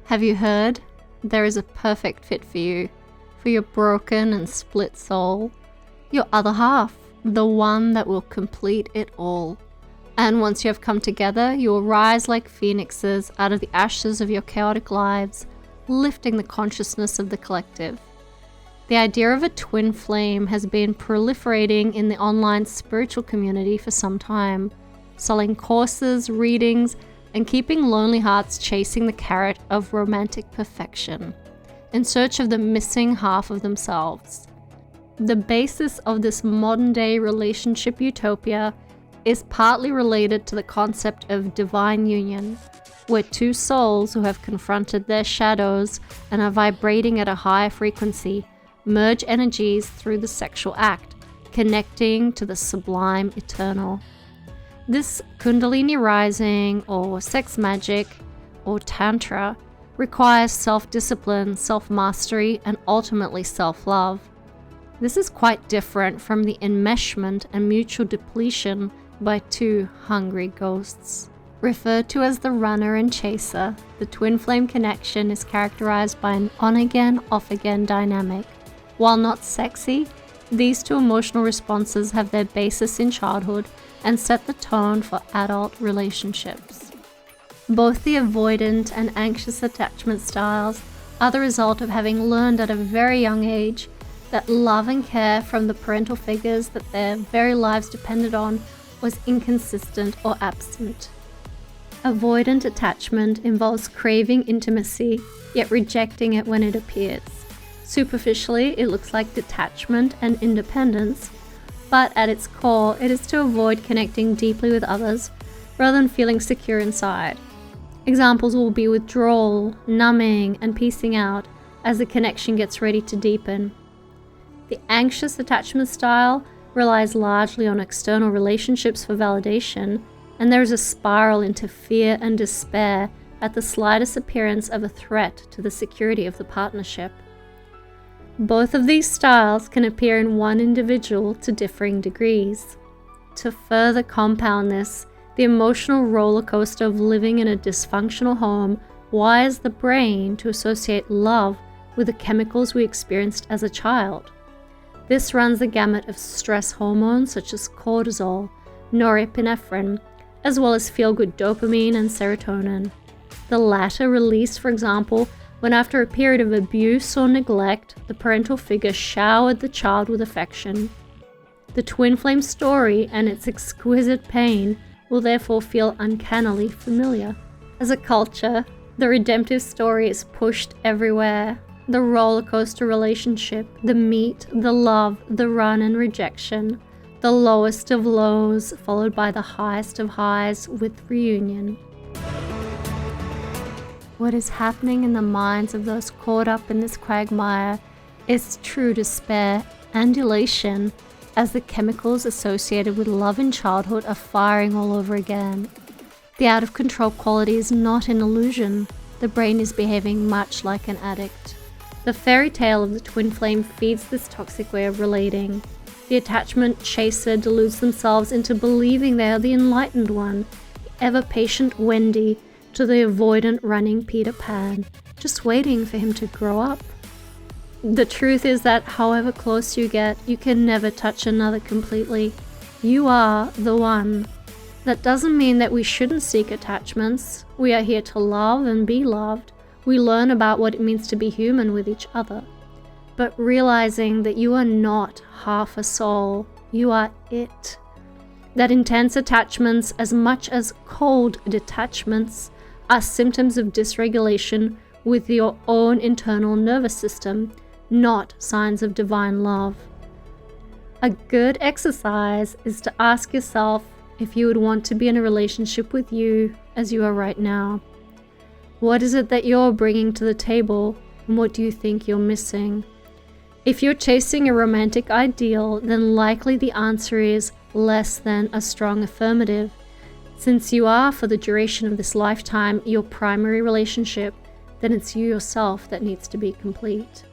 Have you heard? There is a perfect fit for you, for your broken and split soul, your other half, the one that will complete it all. And once you have come together, you will rise like phoenixes out of the ashes of your chaotic lives, lifting the consciousness of the collective. The idea of a twin flame has been proliferating in the online spiritual community for some time, selling courses, readings, and keeping lonely hearts chasing the carrot of romantic perfection, in search of the missing half of themselves. The basis of this modern-day relationship utopia is partly related to the concept of divine union, where two souls who have confronted their shadows and are vibrating at a higher frequency merge energies through the sexual act, connecting to the sublime eternal. This Kundalini rising, or sex magic, or Tantra, requires self-discipline, self-mastery, and ultimately self-love. This is quite different from the enmeshment and mutual depletion by two hungry ghosts. Referred to as the runner and chaser, the twin flame connection is characterized by an on-again, off-again dynamic. While not sexy, these two emotional responses have their basis in childhood and set the tone for adult relationships. Both the avoidant and anxious attachment styles are the result of having learned at a very young age that love and care from the parental figures that their very lives depended on was inconsistent or absent. Avoidant attachment involves craving intimacy, yet rejecting it when it appears. Superficially, it looks like detachment and independence, but at its core, it is to avoid connecting deeply with others rather than feeling secure inside. Examples will be withdrawal, numbing, and piecing out as the connection gets ready to deepen. The anxious attachment style relies largely on external relationships for validation, and there is a spiral into fear and despair at the slightest appearance of a threat to the security of the partnership. Both of these styles can appear in one individual to differing degrees. To further compound this, the emotional roller coaster of living in a dysfunctional home wires the brain to associate love with the chemicals we experienced as a child. This runs the gamut of stress hormones such as cortisol, norepinephrine, as well as feel-good dopamine and serotonin. The latter released, for example, when after a period of abuse or neglect, the parental figure showered the child with affection. The twin flame story and its exquisite pain will therefore feel uncannily familiar. As a culture, the redemptive story is pushed everywhere. The roller coaster relationship, the meet, the love, the run and rejection, the lowest of lows followed by the highest of highs with reunion. What is happening in the minds of those caught up in this quagmire is true despair and elation as the chemicals associated with love in childhood are firing all over again. The out-of-control quality is not an illusion. The brain is behaving much like an addict. The fairy tale of the twin flame feeds this toxic way of relating. The attachment chaser deludes themselves into believing they are the enlightened one, the ever-patient Wendy, to the avoidant running Peter Pan, just waiting for him to grow up. The truth is that however close you get, you can never touch another completely. You are the one. That doesn't mean that we shouldn't seek attachments. We are here to love and be loved. We learn about what it means to be human with each other. But realizing that you are not half a soul, you are it. That intense attachments, as much as cold detachments, are symptoms of dysregulation with your own internal nervous system, not signs of divine love. A good exercise is to ask yourself if you would want to be in a relationship with you as you are right now. What is it that you're bringing to the table, and what do you think you're missing? If you're chasing a romantic ideal, then likely the answer is less than a strong affirmative. Since you are, for the duration of this lifetime, your primary relationship, then it's you yourself that needs to be complete.